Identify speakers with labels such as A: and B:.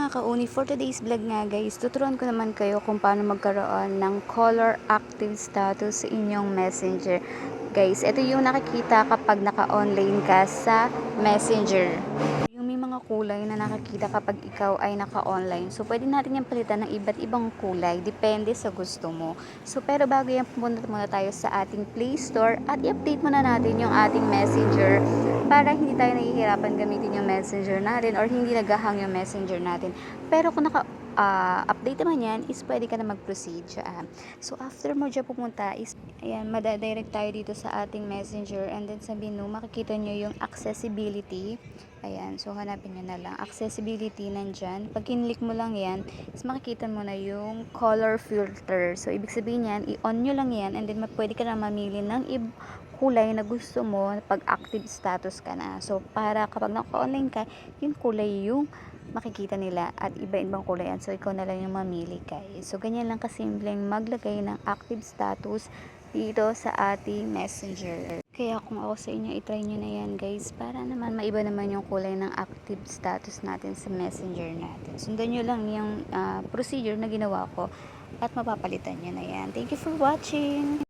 A: mga kauni, for today's vlog nga guys, tuturuan ko naman kayo kung paano magkaroon ng color active status sa inyong messenger. Guys, ito yung nakikita kapag naka-online ka sa messenger. Yung may mga kulay na nakikita kapag ikaw ay naka-online. So, pwede natin yung palitan ng iba't ibang kulay. Depende sa gusto mo. So, pero bago yan, pumunta muna tayo sa ating Play Store at i-update muna natin yung ating messenger para hindi tayo nahihirapan gamitin yung messenger natin or hindi naghahang yung messenger natin. Pero kung update naman yan, is pwede ka na mag-proceed dyan. So, after mo dyan pumunta, is, ayan, madadirect tayo dito sa ating messenger and then sa menu, makikita nyo yung accessibility. Ayan, so hanapin nyo na lang. Accessibility nandyan. Pag kinlik mo lang yan, is makikita mo na yung color filter. So, ibig sabihin yan, i-on nyo lang yan and then pwede ka na mamili ng kulay na gusto mo pag active status ka na. So, para kapag naka-online ka, yung kulay yung makikita nila at iba-ibang kulay yan. So, ikaw na lang yung mamili guys. So, ganyan lang kasimpleng maglagay ng active status dito sa ating messenger. Kaya kung ako sa inyo, itry nyo na yan guys para naman maiba naman yung kulay ng active status natin sa messenger natin. Sundan nyo lang yung procedure na ginawa ko at mapapalitan nyo na yan. Thank you for watching!